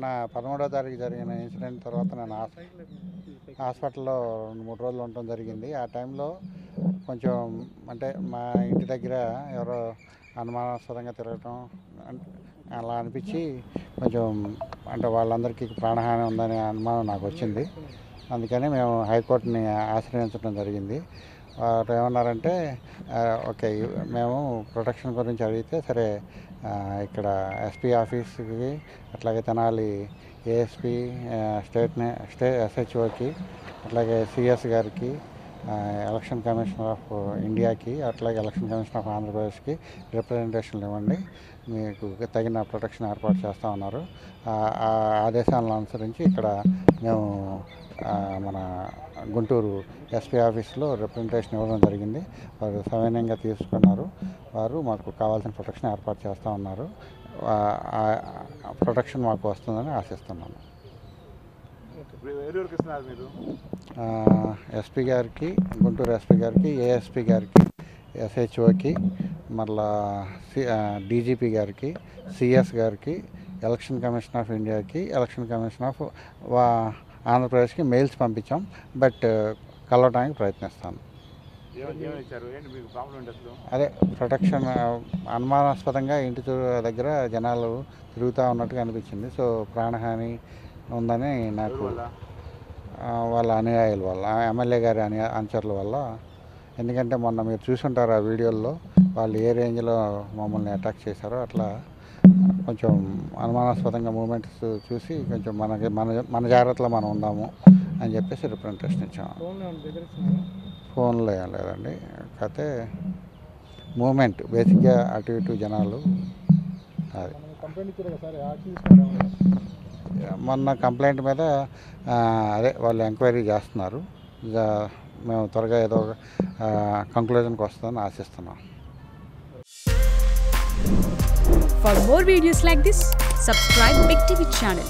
మొన్న 13వ తారీఖు జరిగిన ఇన్సిడెంట్ తర్వాత నేను హాస్పిటల్లో 2-3 రోజులు ఉండటం జరిగింది. ఆ టైంలో కొంచెం అంటే మా ఇంటి దగ్గర ఎవరో అనుమానాస్పదంగా తిరగటం అలా అనిపించి కొంచెం అంటే వాళ్ళందరికీ ప్రాణహాని ఉందనే అనుమానం నాకు వచ్చింది. అందుకని మేము హైకోర్టుని ఆశ్రయించడం జరిగింది. వారు ఏమన్నారంటే ఓకే, మేము ప్రొటెక్షన్ గురించి అడిగితే సరే ఇక్కడ ఎస్పీ ఆఫీస్కి, అట్లాగే తెనాలి ఏఎస్పీ, స్టేట్ ఎస్హెచ్ఓకి, అట్లాగే సిఎస్ గారికి, ఎలక్షన్ కమిషనర్ ఆఫ్ ఇండియాకి, అట్లాగే ఎలక్షన్ కమిషనర్ ఆఫ్ ఆంధ్రప్రదేశ్కి రిప్రజెంటేషన్లు ఇవ్వండి, మీకు తగిన ప్రొటెక్షన్ ఏర్పాటు చేస్తూ ఉన్నారు. ఆ ఆదేశాలను అనుసరించి ఇక్కడ మేము మన గుంటూరు ఎస్పీ ఆఫీస్లో రిప్రజెంటేషన్ ఇవ్వడం జరిగింది. వారు సవినయంగా తీసుకున్నారు. వారు మాకు కావాల్సిన ప్రొటెక్షన్ ఏర్పాటు చేస్తూ ఉన్నారు. ప్రొటెక్షన్ మాకు వస్తుందని ఆశిస్తున్నాను. ఎస్పీ గారికి, గుంటూరు ఎస్పీ గారికి, ఏఎస్పీ గారికి, ఎస్హెచ్ఓకి, మళ్ళా డీజీపీ గారికి, సిఎస్ గారికి, ఎలక్షన్ కమిషన్ ఆఫ్ ఇండియాకి, ఎలక్షన్ కమిషన్ ఆఫ్ ఆంధ్రప్రదేశ్కి మెయిల్స్ పంపించాం. బట్ కలవడానికి ప్రయత్నిస్తాను. అదే ప్రొటెక్షన్ అనుమానాస్పదంగా ఇంటి దగ్గర జనాలు తిరుగుతూ ఉన్నట్టుగా అనిపించింది. సో ప్రాణహాని ఉందని నాకు వాళ్ళ అనుయాయుల వల్ల, ఎమ్మెల్యే గారి అనుచరుల వల్ల. ఎందుకంటే మొన్న మీరు చూసుంటారు ఆ వీడియోల్లో వాళ్ళు ఏ రేంజ్లో మమ్మల్ని అటాక్ చేశారో. అట్లా కొంచెం అనుమానాస్పదంగా మూమెంట్స్ చూసి కొంచెం మన జాగ్రత్తలో మనం ఉందాము అని చెప్పేసి రిప్రజెంటేషన్ ఇచ్చాము. ఫోన్లో ఏం లేదండి, కాకపోతే మూమెంట్ బేసిక్గా అటు ఇటు జనాలు. అది మొన్న కంప్లైంట్ మీద అదే వాళ్ళు ఎంక్వైరీ చేస్తున్నారు. మేము త్వరగా ఏదో కంక్లూజన్కి వస్తుందని ఆశిస్తున్నాం. For more videos like this, subscribe Big TV channel.